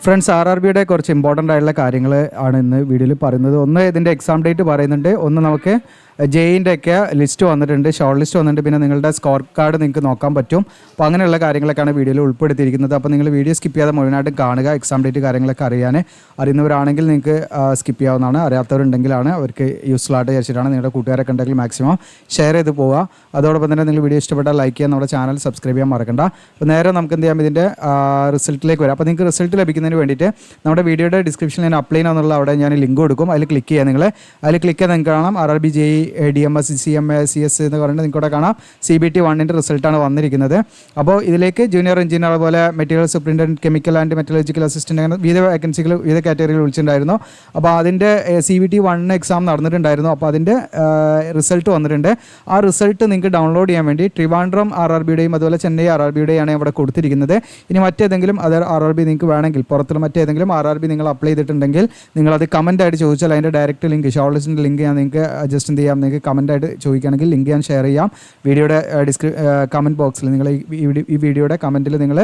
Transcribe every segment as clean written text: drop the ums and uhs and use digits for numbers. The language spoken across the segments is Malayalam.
ഫ്രണ്ട്സ്, ആർ ആർ ബിയുടെ കുറച്ച് ഇമ്പോർട്ടൻ്റ് ആയിട്ടുള്ള കാര്യങ്ങൾ ആണ് ഇന്ന് വീഡിയോയിൽ പറയുന്നത്. ഒന്ന് ഇതിൻ്റെ എക്സാം ഡേറ്റ് പറയുന്നുണ്ട്, ഒന്ന് നമുക്ക് ജെയിൻ്റെ ഒക്കെ ലിസ്റ്റ് വന്നിട്ടുണ്ട്, ഷോർട്ട് ലിസ്റ്റ് വന്നിട്ടുണ്ട്, പിന്നെ നിങ്ങളുടെ സ്കോർ കാർഡ് നിങ്ങൾക്ക് നോക്കാൻ പറ്റും. അപ്പോൾ അങ്ങനെയുള്ള കാര്യങ്ങളൊക്കെയാണ് വീഡിയോയിൽ ഉൾപ്പെടുത്തിയിരിക്കുന്നത്. അപ്പോൾ നിങ്ങൾ വീഡിയോ സ്കിപ്പ് ചെയ്യാതെ മുഴുവനായിട്ടും കാണുക. എക്സാം ഡേറ്റ് കാര്യങ്ങളൊക്കെ അറിയുന്നവരാണെങ്കിൽ നിങ്ങൾക്ക് സ്കിപ്പ് ചെയ്യാവുന്നതാണ്. അറിയാത്തവരുണ്ടെങ്കിലാണ് അവർക്ക് യൂസ്ഫുൾ ആയിട്ട് വിചാരിച്ചിട്ടാണ്. നിങ്ങളുടെ കൂട്ടുകാരൊക്കെ ഉണ്ടെങ്കിൽ മാക്സിമം ഷെയർ ചെയ്ത് പോവുക. അതോടൊപ്പം തന്നെ നിങ്ങൾ വീഡിയോ ഇഷ്ടപ്പെട്ടാൽ ലൈക്ക് ചെയ്യാൻ, നമ്മുടെ ചാനൽ സബ്സ്ക്രൈബ് ചെയ്യാൻ മറക്കണ്ട. അപ്പോൾ നേരെ നമുക്ക് എന്ത് ചെയ്യാം, ഇതിൻ്റെ റിസൾട്ടിലേക്ക് വരാം. അപ്പോൾ നിങ്ങൾക്ക് റിസൾട്ട് ലഭിക്കുന്നതിന് വേണ്ടിയിട്ട് നമ്മുടെ വീഡിയോയുടെ ഡിസ്ക്രിപ്ഷനിൽ ഞാൻ അപ്ലൈ ചെയ്യാന്നുള്ള അവിടെ ഞാൻ ലിങ്ക് കൊടുക്കും. അതിൽ ക്ലിക്ക് ചെയ്യുക. നിങ്ങൾ അതിൽ ക്ലിക്ക് ചെയ്താൽ നിങ്ങൾക്ക് കാണാം RRB JEE DMS CMA CS എന്ന് പറഞ്ഞിട്ട് നിങ്ങൾക്ക് ഇവിടെ കാണാം CBT 1ൻ്റെ റിസൾട്ടാണ് വന്നിരിക്കുന്നത്. അപ്പോൾ ഇതിലേക്ക് ജൂനിയർ എഞ്ചിനീയർ, അതുപോലെ material superintendent, chemical and metallurgical assistant, അങ്ങനെ വിവിധ വേക്കൻസികൾ വിവിധ കാറ്റഗറിയിൽ വിളിച്ചിട്ടുണ്ടായിരുന്നു. അപ്പോൾ അതിൻ്റെ CBT 1 എക്സാം നടന്നിട്ടുണ്ടായിരുന്നു. അപ്പോൾ അതിൻ്റെ റിസൾട്ട് വന്നിട്ടുണ്ട്. ആ റിസൾട്ട് നിങ്ങൾക്ക് ഡൗൺലോഡ് ചെയ്യാൻ വേണ്ടി ട്രിവാൻഡ്രം RRBയുടെയും അതുപോലെ ചെന്നൈ RRBയുടെയാണ് ഇവിടെ കൊടുത്തിരിക്കുന്നത്. ഇനി മറ്റേതെങ്കിലും അതർ RRB നിങ്ങൾക്ക് വേണമെങ്കിൽ, പുറത്തുള്ള മറ്റേതെങ്കിലും RRB നിങ്ങൾ അപ്ലൈ ചെയ്തിട്ടുണ്ടെങ്കിൽ നിങ്ങളത് കമൻറ്റായിട്ട് ചോദിച്ചാൽ അതിൻ്റെ ഡയറക്റ്റ് ലിങ്ക്, ഷോർട്ട് ലിസ്റ്റിൻ്റെ ലിങ്ക് ഞാൻ നിങ്ങൾക്ക് ജസ്റ്റ് എന്ത് ചെയ്യാം, നിങ്ങൾക്ക് കമൻറ്റായിട്ട് ചോദിക്കുകയാണെങ്കിൽ ലിങ്ക് ഞാൻ ഷെയർ ചെയ്യാം. വീഡിയോയുടെ കമൻറ്റ് ബോക്സിൽ നിങ്ങൾ ഈ വീഡിയോയുടെ കമൻറ്റിൽ നിങ്ങൾ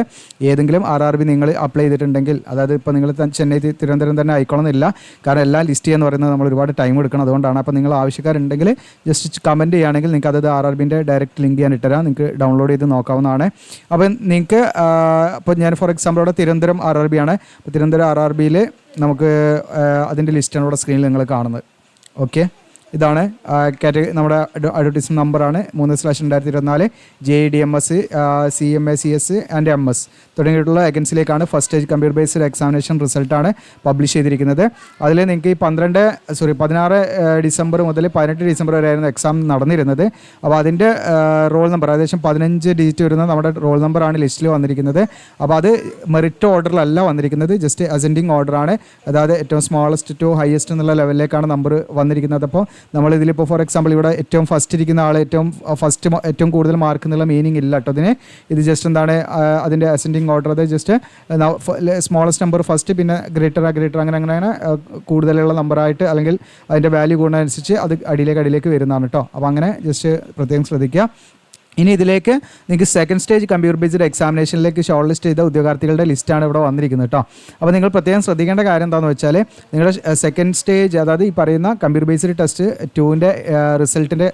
ഏതെങ്കിലും RRB നിങ്ങൾ അപ്ലൈ ചെയ്തിട്ടുണ്ടെങ്കിൽ, അതായത് ഇപ്പോൾ നിങ്ങൾ ചെന്നൈ തിരുവനന്തപുരം തന്നെ ആയിക്കോണമെന്നില്ല, കാരണം എല്ലാം ലിസ്റ്റ് ചെയ്യുക എന്ന് പറയുന്നത് നമ്മൾ ഒരുപാട് ടൈം എടുക്കണം. അതുകൊണ്ടാണ്. അപ്പോൾ നിങ്ങൾ ആവശ്യക്കാരുണ്ടെങ്കിൽ ജസ്റ്റ് കമൻറ്റ് ചെയ്യുകയാണെങ്കിൽ നിങ്ങൾക്ക് അത് RRBൻ്റെ ഡയറക്റ്റ് ലിങ്ക് ഞാൻ ഇട്ടുതരാം, നിങ്ങൾക്ക് ഡൗൺലോഡ് ചെയ്ത് നോക്കാവുന്നതാണ്. അപ്പോൾ നിങ്ങൾക്ക് ഇപ്പോൾ ഞാൻ ഫോർ എക്സാമ്പിൾ ഇവിടെ തിരുവനന്തപുരം RRB ആണ്. അപ്പോൾ തിരുവനന്തപുരം RRBയിൽ നമുക്ക് അതിൻ്റെ ലിസ്റ്റാണ് ഇവിടെ സ്ക്രീനിൽ നിങ്ങൾ കാണുന്നത്. ഓക്കെ, ഇതാണ് കാറ്റഗറി, നമ്മുടെ അഡ്വർടൈസ്മെൻറ്റ് നമ്പറാണ് 3/2024 JEE DMS CMA CS and MS തുടങ്ങിയിട്ടുള്ള വേക്കൻസിയിലേക്കാണ് first stage computer based examination റിസൾട്ടാണ് പബ്ലിഷ് ചെയ്തിരിക്കുന്നത്. അതിൽ നിങ്ങൾക്ക് ഈ 16 ഡിസംബർ മുതൽ 18 ഡിസംബർ വരെയായിരുന്നു എക്സാം നടന്നിരുന്നത്. അപ്പോൾ അതിൻ്റെ റോൾ നമ്പർ ഏകദേശം 15 ഡിജിറ്റ് വരുന്ന നമ്മുടെ റോൾ നമ്പറാണ് ലിസ്റ്റിൽ വന്നിരിക്കുന്നത്. അപ്പോൾ അത് മെറിറ്റ് ഓർഡറിലല്ല വന്നിരിക്കുന്നത്, ജസ്റ്റ് അസെൻഡിങ് ഓർഡറാണ്. അതായത് ഏറ്റവും സ്മോളസ്റ്റ് ടു ഹയസ്റ്റ് എന്നുള്ള ലെവലിലേക്കാണ് നമ്പർ വന്നിരിക്കുന്നത്. അപ്പോൾ നമ്മളിതിലിപ്പോൾ ഫോർ എക്സാമ്പിൾ ഇവിടെ ഏറ്റവും ഫസ്റ്റ് ഇരിക്കുന്ന ആൾ ഏറ്റവും കൂടുതൽ മാർക്ക് എന്നുള്ള മീനിങ് ഇല്ല കേട്ടോ ഇതിന്. ഇത് ജസ്റ്റ് എന്താണ് അതിൻ്റെ അസെൻഡിങ് ഓർഡർ, അത് ജസ്റ്റ് സ്മോളസ്റ്റ് നമ്പർ ഫസ്റ്റ്, പിന്നെ ഗ്രേറ്റർ അങ്ങനെ കൂടുതലുള്ള നമ്പറായിട്ട് അല്ലെങ്കിൽ അതിൻ്റെ വാല്യൂ കൂടുന്നതനുസരിച്ച് അത് അടിയിലേക്ക് വരുന്നതാണ് കേട്ടോ. അപ്പോൾ അങ്ങനെ ജസ്റ്റ് പ്രത്യേകം ശ്രദ്ധിക്കുക. ഇനി ഇതിലേക്ക് നിങ്ങൾക്ക് സെക്കൻഡ് സ്റ്റേജ് കമ്പ്യൂട്ടർ ബേസ്ഡ് എക്സാമിനേഷനിലേക്ക് ഷോർട്ട് ലിസ്റ്റ് ചെയ്ത ഉദ്യോഗാർത്ഥികളുടെ ലിസ്റ്റാണ് ഇവിടെ വന്നിരിക്കുന്നത് കേട്ടോ. അപ്പോൾ നിങ്ങൾ പ്രത്യേകം ശ്രദ്ധിക്കേണ്ട കാര്യം എന്താണെന്ന് വെച്ചാൽ, നിങ്ങളുടെ സെക്കൻഡ് സ്റ്റേജ്, അതായത് ഈ പറയുന്ന കമ്പ്യൂട്ടർ ബേസ്ഡ് ടെസ്റ്റ് 2ൻ്റെ റിസൾട്ടിൻ്റെ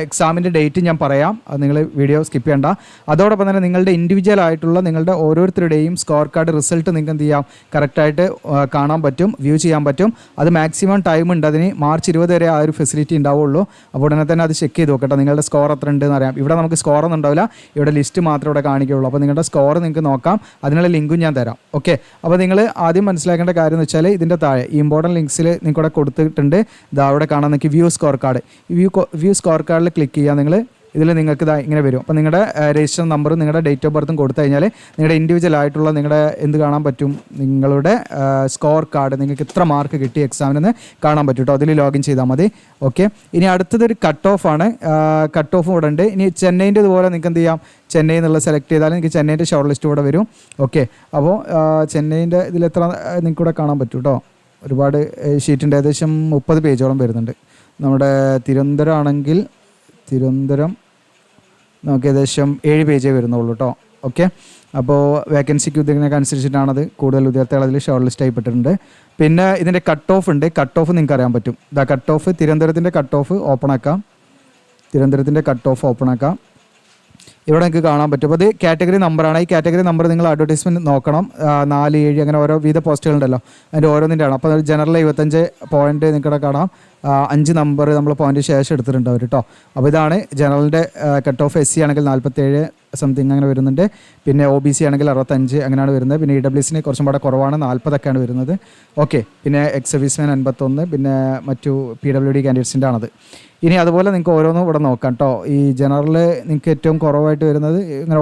എക്സാമിൻ്റെ ഡേറ്റ് ഞാൻ പറയാം, അത് നിങ്ങൾ വീഡിയോ സ്കിപ്പ് ചെയ്യേണ്ട. അതോടൊപ്പം തന്നെ നിങ്ങളുടെ ഇൻഡിവിജ്വൽ ആയിട്ടുള്ള നിങ്ങളുടെ ഓരോരുത്തരുടെയും സ്കോർ കാർഡ് റിസൾട്ട് നിങ്ങൾക്ക് എന്ത് ചെയ്യാം, കറക്റ്റായിട്ട് കാണാൻ പറ്റും, വ്യൂ ചെയ്യാൻ പറ്റും. അത് മാക്സിമം ടൈം ഉണ്ട്, അതിന് മാർച്ച് 20 വരെ ആ ഒരു ഫെസിലിറ്റി ഉണ്ടാവുള്ളൂ. അപ്പോൾ ഉടനെ തന്നെ അത് ചെക്ക് ചെയ്ത് നോക്കട്ടെ, നിങ്ങളുടെ സ്കോർ എത്ര ഉണ്ട്. ഇവിടെ നമുക്ക് സ്കോറൊന്നും ഉണ്ടാവില്ല, ഇവിടെ ലിസ്റ്റ് മാത്രമേ ഇവിടെ കാണിക്കുകയുള്ളൂ. അപ്പോൾ നിങ്ങളുടെ സ്കോർ നിങ്ങൾക്ക് നോക്കാം, അതിനുള്ള ലിങ്കും ഞാൻ തരാം. ഓക്കെ, അപ്പോൾ നിങ്ങൾ ആദ്യം മനസ്സിലാക്കേണ്ട കാര്യം എന്ന് വെച്ചാൽ, ഇതിൻ്റെ താഴെ ഈ ഇമ്പോർട്ടൻറ്റ് ലിങ്ക്സിൽ നിങ്ങൾക്കിവിടെ കൊടുത്തിട്ടുണ്ട്. ഇതാ അവിടെ കാണാൻ നിങ്ങൾക്ക് വ്യൂ സ്കോർ കാർഡ്. ഈ വ്യൂ സ്കോർ കാർഡിൽ ക്ലിക്ക് ചെയ്യുക. നിങ്ങൾ ഇതിൽ നിങ്ങൾക്ക് ഇങ്ങനെ വരും. അപ്പോൾ നിങ്ങളുടെ രജിസ്റ്റർ നമ്പറും നിങ്ങളുടെ ഡേറ്റ് ഓഫ് ബർത്തും കൊടുത്തു കഴിഞ്ഞാൽ നിങ്ങളുടെ ഇൻഡിവിജ്വൽ ആയിട്ടുള്ള നിങ്ങളുടെ എന്ത് കാണാൻ പറ്റും, നിങ്ങളുടെ സ്കോർ കാർഡ്, നിങ്ങൾക്ക് ഇത്ര മാർക്ക് കിട്ടി എക്സാമിനെന്ന് കാണാൻ പറ്റും കേട്ടോ. അതിൽ ലോഗിൻ ചെയ്താൽ മതി. ഓക്കെ, ഇനി അടുത്തതൊരു കട്ട് ഓഫ് ആണ്. കട്ട് ഓഫും ഇവിടെ ഉണ്ട്. ഇനി ചെന്നൈൻ്റെ ഇതുപോലെ നിങ്ങൾക്ക് എന്ത് ചെയ്യാം, ചെന്നൈ എന്നുള്ള സെലക്ട് ചെയ്താൽ നിങ്ങൾക്ക് ചെന്നൈൻ്റെ ഷോർട്ട് ലിസ്റ്റ് ഇവിടെ വരും. ഓക്കെ, അപ്പോൾ ചെന്നൈൻ്റെ ഇതിലെത്ര നിങ്ങൾക്ക് ഇവിടെ കാണാൻ പറ്റും കേട്ടോ. ഒരുപാട് ഷീറ്റിൻ്റെ ഏകദേശം 30 പേജോളം വരുന്നുണ്ട്. നമ്മുടെ തിരുവനന്തപുരം ആണെങ്കിൽ നമുക്ക് ഏകദേശം 7 പേജേ വരുന്നുള്ളൂ കേട്ടോ. ഓക്കെ, അപ്പോൾ വേക്കൻസിക്ക് ഉദ്യോഗനൊക്കെ അനുസരിച്ചിട്ടാണത്. കൂടുതൽ ഉദ്യോഗാർത്ഥികൾ അതിൽ ഷോർട്ട് ലിസ്റ്റ് ആയിപ്പെട്ടിട്ടുണ്ട്. പിന്നെ ഇതിൻ്റെ കട്ട് ഓഫ് ഉണ്ട്. കട്ട് ഓഫ് നിങ്ങൾക്ക് അറിയാൻ പറ്റും. കട്ട് ഓഫ് തിരുവനന്തപുരത്തിൻ്റെ കട്ട് ഓഫ് ഓപ്പൺ ആക്കാം. ഇവിടെ നിങ്ങൾക്ക് കാണാൻ പറ്റും. അപ്പോൾ അത് കാറ്റഗറി നമ്പറാണ്. ഈ കാറ്റഗറി നമ്പർ നിങ്ങൾ അഡ്വർടൈസ്മെൻറ്റ് നോക്കണം. 4, 7 അങ്ങനെ ഓരോ വിവിധ പോസ്റ്റുകളുണ്ടല്ലോ, അതിൻ്റെ ഓരോന്നിൻ്റെ ആണ്. അപ്പോൾ ജനറൽ 75 പോയിൻറ്റ് നിങ്ങൾക്കിവിടെ കാണാം. 5 നമ്പർ നമ്മൾ പോയിൻറ്റ് ശേഷം എടുത്തിട്ടുണ്ട് അവർ കേട്ടോ. അപ്പോൾ ഇതാണ് ജനറലിൻ്റെ കട്ട് ഓഫ്. SC ആണെങ്കിൽ 47 സംതിങ് അങ്ങനെ വരുന്നുണ്ട്. പിന്നെ OBC ആണെങ്കിൽ 65 അങ്ങനെയാണ് വരുന്നത്. പിന്നെ EWSന് കുറച്ചും കൂടെ കുറവാണ്, 40 വരുന്നത്. ഓക്കെ, പിന്നെ എക്സ് സർവീസ്മാൻ 51, പിന്നെ മറ്റു PWD കാൻഡിഡേറ്റ്സിൻ്റെ ആണത്. ഇനി അതുപോലെ നിങ്ങൾക്ക് ഓരോന്നും ഇവിടെ നോക്കാം കേട്ടോ. ഈ ജനറൽ നിങ്ങൾക്ക് ഏറ്റവും കുറവായിട്ട് വരുന്നത് ഇങ്ങനെ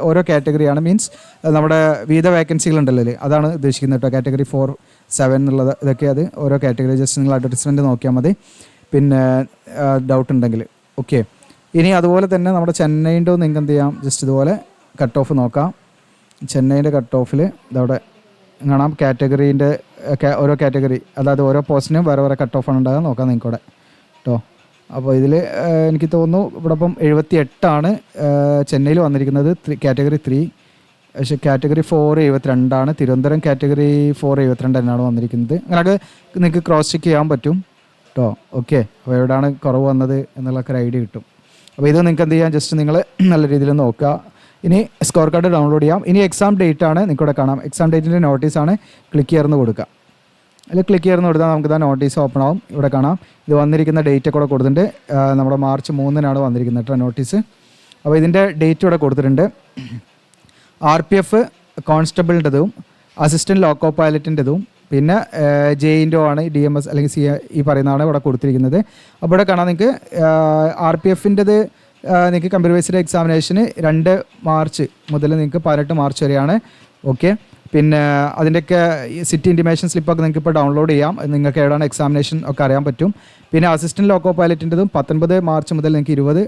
ഓരോ കാറ്റഗറിയാണ്, മീൻസ് നമ്മുടെ വിവിധ വേക്കൻസികളുണ്ടല്ലോ, അതാണ് ഉദ്ദേശിക്കുന്നത് കേട്ടോ. കാറ്റഗറി 4, 7 എന്നുള്ളത് ഇതൊക്കെ, അത് ഓരോ കാറ്റഗറി ജസ്റ്റ് നിങ്ങൾ അഡ്വർടൈസ്മെൻറ്റ് നോക്കിയാൽ മതി, പിന്നെ ഡൗട്ട് ഉണ്ടെങ്കിൽ. ഓക്കെ, ഇനി അതുപോലെ തന്നെ നമ്മുടെ ചെന്നൈൻ്റെ നിങ്ങൾക്ക് എന്ത് ചെയ്യാം, ജസ്റ്റ് ഇതുപോലെ കട്ട് ഓഫ് നോക്കാം. ചെന്നൈൻ്റെ കട്ട് ഓഫിൽ ഇതവിടെ കാണാം കാറ്റഗറീൻ്റെ ഓരോ കാറ്റഗറി, അതായത് ഓരോ പോസ്റ്റിനും വേറെ കട്ട് ഓഫാണ് ഉണ്ടാകുക. നോക്കാം നിങ്ങൾക്കിവിടെ കേട്ടോ. അപ്പോൾ ഇതിൽ എനിക്ക് തോന്നുന്നു ഇവിടെ ഇപ്പം 78 ചെന്നൈയിൽ വന്നിരിക്കുന്നത്, കാറ്റഗറി 3. പക്ഷേ കാറ്റഗറി 472 തിരുവനന്തപുരം കാറ്റഗറി 472 തന്നെയാണ് വന്നിരിക്കുന്നത്. അങ്ങനെയൊക്കെ നിങ്ങൾക്ക് ക്രോസ് ചെക്ക് ചെയ്യാൻ പറ്റും കേട്ടോ. ഓക്കെ, അപ്പോൾ എവിടെയാണ് കുറവ് വന്നത് എന്നുള്ളൊക്കെ ഒരു ഐഡിയ കിട്ടും. അപ്പോൾ ഇത് നിങ്ങൾക്ക് എന്ത് ചെയ്യാം, ജസ്റ്റ് നിങ്ങൾ നല്ല രീതിയിൽ നോക്കുക. ഇനി സ്കോർ കാർഡ് ഡൗൺലോഡ് ചെയ്യാം. ഇനി എക്സാം ഡേറ്റ് ആണ് നിങ്ങൾക്കിവിടെ കാണാം. എക്സാം ഡേറ്റിൻ്റെ നോട്ടീസാണ് ക്ലിക്ക് ചെയ്യുന്നത് കൊടുക്കുക. അതിൽ ക്ലിക്ക് ചെയ്യുന്ന കൊടുത്താൽ നമുക്ക് ഇതാ നോട്ടീസ് ഓപ്പൺ ആവും. ഇവിടെ കാണാം ഇത് വന്നിരിക്കുന്ന ഡേറ്റ് കൂടെ കൊടുത്തിട്ടുണ്ട്. നമ്മുടെ മാർച്ച് 3 വന്നിരിക്കുന്നത് കേട്ടോ നോട്ടീസ്. അപ്പോൾ ഇതിൻ്റെ ഡേറ്റ് ഇവിടെ കൊടുത്തിട്ടുണ്ട്. RPF കോൺസ്റ്റബിളിൻ്റെതും അസിസ്റ്റൻറ്റ് ലോക്കോ പൈലറ്റിൻ്റെതും പിന്നെ JEൻ്റെ ആണ് DMS അല്ലെങ്കിൽ ഈ പറയുന്നതാണ് ഇവിടെ കൊടുത്തിരിക്കുന്നത്. അപ്പോൾ ഇവിടെ കാണാം നിങ്ങൾക്ക് RPFൻ്റെത് നിങ്ങൾക്ക് കമ്പ്യൂട്ടർ ബേസ്ഡ് എക്സാമിനേഷന് 2 മാർച്ച് മുതൽ നിങ്ങൾക്ക് 18 മാർച്ച് വരെയാണ്. ഓക്കെ, പിന്നെ അതിൻ്റെയൊക്കെ സിറ്റി ഇൻറ്റിമേഷൻ സ്ലിപ്പൊക്കെ നിങ്ങൾക്ക് ഇപ്പോൾ ഡൗൺലോഡ് ചെയ്യാം. നിങ്ങൾക്ക് എവിടെയാണ് എക്സാമിനേഷൻ ഒക്കെ അറിയാൻ പറ്റും. പിന്നെ അസിസ്റ്റൻറ്റ് ലോക്കോ പൈലറ്റിൻ്റെതും 19 മാർച്ച് മുതൽ നിങ്ങൾക്ക് 20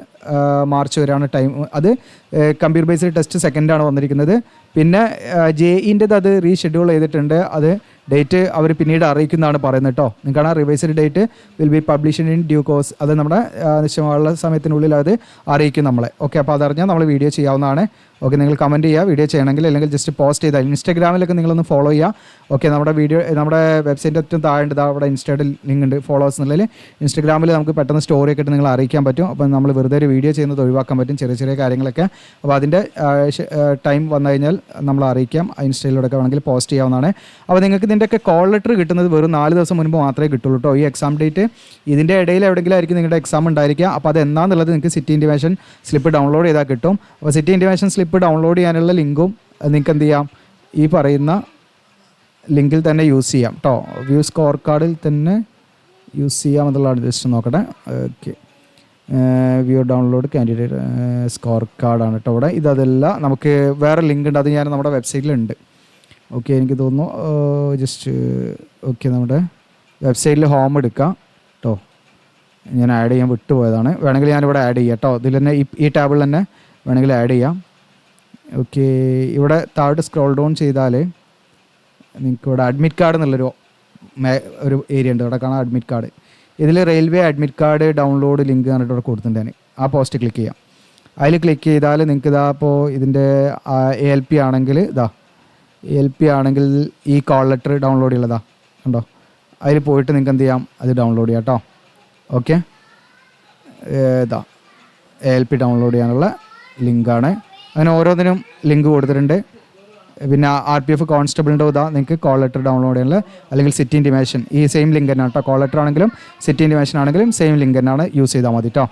മാർച്ച് വരെയാണ് ടൈം. അത് കമ്പ്യൂട്ടർ ബേസ്ഡ് ടെസ്റ്റ് സെക്കൻഡാണ് വന്നിരിക്കുന്നത്. പിന്നെ JEൻ്റെത് അത് റീഷെഡ്യൂൾ ചെയ്തിട്ടുണ്ട്. അത് ഡേറ്റ് അവർ പിന്നീട് അറിയിക്കുന്നതാണ് പറയുന്നത് കേട്ടോ. നിങ്ങൾക്കാണ് revised date will be published in due course. അത് നമ്മുടെ നിശ്ചയമുള്ള സമയത്തിനുള്ളിൽ അത് അറിയിക്കും നമ്മളെ. ഓക്കെ, അപ്പോൾ അതറിഞ്ഞാൽ നമ്മൾ വീഡിയോ ചെയ്യാവുന്നതാണ്. ഓക്കെ, നിങ്ങൾ കമൻറ്റ് ചെയ്യുക വീഡിയോ ചെയ്യണമെങ്കിൽ, അല്ലെങ്കിൽ ജസ്റ്റ് പോസ്റ്റ് ചെയ്താൽ. ഇൻസ്റ്റാഗ്രാമിലൊക്കെ നിങ്ങളൊന്ന് ഫോളോ ചെയ്യുക. ഓക്കെ, നമ്മുടെ വെബ്സൈറ്റിൻ്റെ ഏറ്റവും താഴെ അവിടെ ഇൻസ്റ്റയുടെ ലിങ്ക് ഉണ്ട്, ഫോളോവേഴ്സ് എന്നുള്ളതിൽ. ഇൻസ്റ്റാഗ്രാമിൽ നമുക്ക് പെട്ടെന്ന് സ്റ്റോറിയൊക്കെ ഇട്ട് നിങ്ങൾ അറിയിക്കാൻ പറ്റും. അപ്പോൾ നമ്മൾ വെറുതെ ഒരു വീഡിയോ ചെയ്യുന്നത് ഒഴിവാക്കാൻ പറ്റും, ചെറിയ ചെറിയ കാര്യങ്ങളൊക്കെ. അപ്പോൾ അതിൻ്റെ ടൈം വന്നു കഴിഞ്ഞാൽ നമ്മൾ അറിയിക്കാം. ഇൻസ്റ്റയിലൂടെ വേണമെങ്കിൽ പോസ്റ്റ് ചെയ്യാവുന്നതാണ്. അപ്പോൾ നിങ്ങൾക്ക് ഇതിൻ്റെയൊക്കെ കോൾ ലെറ്റർ കിട്ടുന്നത് വെറും 4 ദിവസം മുൻപ് മാത്രമേ കിട്ടുള്ളൂ കേട്ടോ. ഈ എക്സാം ഡേറ്റ് ഇതിൻ്റെ ഇടയിൽ എവിടെയെങ്കിലും ആയിരിക്കും നിങ്ങളുടെ എക്സാം ഉണ്ടായിരിക്കുക. അപ്പോൾ അത് എന്നാന്നുള്ളത് നിങ്ങൾക്ക് സിറ്റി ഇൻറ്റിമേഷൻ സ്ലിപ്പ് ഡൗൺലോഡ് ചെയ്താൽ കിട്ടും. അപ്പോൾ സിറ്റി ഇൻറ്റിമേഷൻ സ്ലിപ്പ് ഡൗൺലോഡ് ചെയ്യാനുള്ള ലിങ്കും നിങ്ങൾക്ക് എന്ത് ചെയ്യാം, ഈ പറയുന്ന ലിങ്കിൽ തന്നെ യൂസ് ചെയ്യാം കേട്ടോ. വ്യൂ സ്കോർ കാർഡിൽ തന്നെ യൂസ് ചെയ്യാം എന്നുള്ളതാണ്. ജസ്റ്റ് നോക്കട്ടെ. Okay, view download candidate score കാർഡാണ് കേട്ടോ ഇവിടെ. ഇതല്ല, നമുക്ക് വേറെ ലിങ്ക് ഉണ്ട്, അത് ഞാൻ നമ്മുടെ വെബ്സൈറ്റിലുണ്ട്. ഓക്കെ, എനിക്ക് തോന്നുന്നു ജസ്റ്റ് ഓക്കെ നമ്മുടെ വെബ്സൈറ്റിൽ ഹോം എടുക്കാം കേട്ടോ. ഞാൻ ആഡ് ചെയ്യാൻ വിട്ടുപോയതാണ്. വേണമെങ്കിൽ ഞാനിവിടെ ആഡ് ചെയ്യാം കേട്ടോ. ഇതിൽ തന്നെ ഈ ടാബിൾ തന്നെ വേണമെങ്കിൽ ആഡ് ചെയ്യാം. ഓക്കെ, ഇവിടെ താഴോട്ട് സ്ക്രോൾ ഡൗൺ ചെയ്താൽ നിങ്ങൾക്ക് ഇവിടെ അഡ്മിറ്റ് കാർഡ് എന്നുള്ളൊരു ഒരു ഏരിയ ഉണ്ട്. ഇവിടെ കാണാം അഡ്മിറ്റ് കാർഡ്. ഇതിൽ railway admit card download link പറഞ്ഞിട്ട് ഇവിടെ കൊടുത്തിട്ടുണ്ട്. ഞാൻ ആ പോസ്റ്റ് ക്ലിക്ക് ചെയ്യാം. അതിൽ ക്ലിക്ക് ചെയ്താൽ നിങ്ങൾക്ക് ഇതാ ഇപ്പോൾ ഇതിൻ്റെ ALP ആണെങ്കിൽ ALP ആണെങ്കിൽ ഈ കോൾ ലെറ്റർ ഡൗൺലോഡ് ചെയ്യുള്ളതാ കണ്ടോ. അതിൽ പോയിട്ട് നിങ്ങൾക്ക് എന്ത് ചെയ്യാം, അത് ഡൗൺലോഡ് ചെയ്യാം കേട്ടോ. ഓക്കെ, ALP ഡൗൺലോഡ് ചെയ്യാനുള്ള ലിങ്കാണ്. അങ്ങനെ ഓരോന്നിനും ലിങ്ക് കൊടുത്തിട്ടുണ്ട്. പിന്നെ RPF കോൺസ്റ്റബിളിൻ്റെ നിങ്ങൾക്ക് കോൾ ലെറ്റർ ഡൗൺലോഡ് ചെയ്യാനുള്ള, അല്ലെങ്കിൽ സിറ്റി ഇൻറ്റിമേഷൻ ഈ സെയിം ലിങ്ക് തന്നെയാണ് കേട്ടോ. കോൾ ലെറ്റർ ആണെങ്കിലും സിറ്റി ഇൻറ്റിമേഷൻ ആണെങ്കിലും സെയിം ലിങ്ക് തന്നെയാണ്, യൂസ് ചെയ്താൽ മതി കേട്ടോ.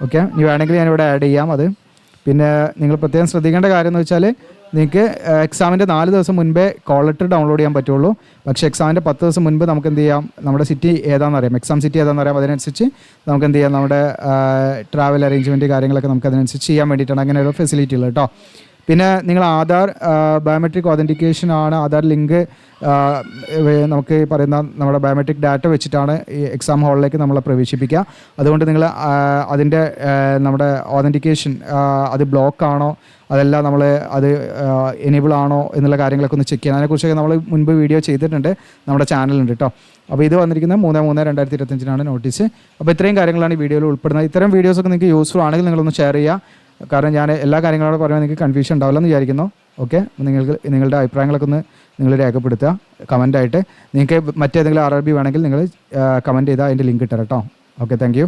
ഓക്കെ, ഇനി വേണമെങ്കിൽ ഞാനിവിടെ ആഡ് ചെയ്യാം അത്. പിന്നെ നിങ്ങൾ പ്രത്യേകം ശ്രദ്ധിക്കേണ്ട കാര്യം എന്ന് വെച്ചാൽ നിങ്ങൾക്ക് എക്സാമിൻ്റെ 4 ദിവസം മുൻപേ കോൾ ലെറ്റർ ഡൗൺലോഡ് ചെയ്യാൻ പറ്റുള്ളൂ. പക്ഷേ എക്സാമിൻ്റെ 10 ദിവസം മുൻപ് നമുക്ക് എന്ത് ചെയ്യാം, നമ്മുടെ സിറ്റി ഏതാണെന്ന് അറിയാം, എക്സാം സിറ്റി ഏതാണെന്ന് അറിയാം. അതിനനുസരിച്ച് നമുക്ക് എന്ത് ചെയ്യാം, നമ്മുടെ ട്രാവൽ അറേഞ്ച്മെൻറ്റ് കാര്യങ്ങളൊക്കെ നമുക്ക് അതിനനുസരിച്ച് ചെയ്യാൻ വേണ്ടിയിട്ടാണ് അങ്ങനെ ഒരു ഫെസിലിറ്റി ഉള്ളത് കേട്ടോ. പിന്നെ നിങ്ങൾ ആധാർ ബയോമെട്രിക് ഓതൻറ്റിക്കേഷൻ ആണ്. ആധാർ ലിങ്ക് നമുക്ക് പറയുന്ന നമ്മുടെ ബയോമെട്രിക് ഡാറ്റ വെച്ചിട്ടാണ് ഈ എക്സാം ഹാളിലേക്ക് നമ്മളെ പ്രവേശിപ്പിക്കുക. അതുകൊണ്ട് നിങ്ങൾ അതിൻ്റെ നമ്മുടെ ഓതൻറ്റിക്കേഷൻ അത് ബ്ലോക്ക് ആണോ അതല്ല നമ്മൾ അത് എനേബിൾ ആണോ എന്നുള്ള കാര്യങ്ങളൊക്കെ ഒന്ന് ചെക്ക് ചെയ്യാം. അതിനെക്കുറിച്ചൊക്കെ നമ്മൾ മുൻപ് വീഡിയോ ചെയ്തിട്ടുണ്ട്, നമ്മുടെ ചാനലുണ്ട് കേട്ടോ. അപ്പോൾ ഇത് വന്നിരിക്കുന്നത് 3/3/2025 നോട്ടീസ്. അപ്പോൾ ഇത്രയും കാര്യങ്ങളാണ് ഈ വീഡിയോയിൽ ഉൾപ്പെടുന്നത്. ഇത്തരം വീഡിയോസൊക്കെ നിങ്ങൾക്ക് യൂസ്ഫുൾ ആണെങ്കിൽ നിങ്ങളൊന്ന് ഷെയർ ചെയ്യുക. കാരണം ഞാൻ എല്ലാ കാര്യങ്ങളോട് പറയുമ്പോൾ നിങ്ങൾക്ക് കൺഫ്യൂഷൻ ഉണ്ടാവില്ലെന്ന് വിചാരിക്കുന്നു. ഓക്കെ, നിങ്ങളുടെ അഭിപ്രായങ്ങളൊക്കെ ഒന്ന് നിങ്ങൾ രേഖപ്പെടുത്തുക കമൻറ്റായിട്ട്. നിങ്ങൾക്ക് മറ്റേതെങ്കിലും RRB വേണമെങ്കിൽ നിങ്ങൾ കമൻറ്റ് ചെയ്താൽ അതിൻ്റെ ലിങ്ക് ഇട്ടേരാം കേട്ടോ. Okay, thank you.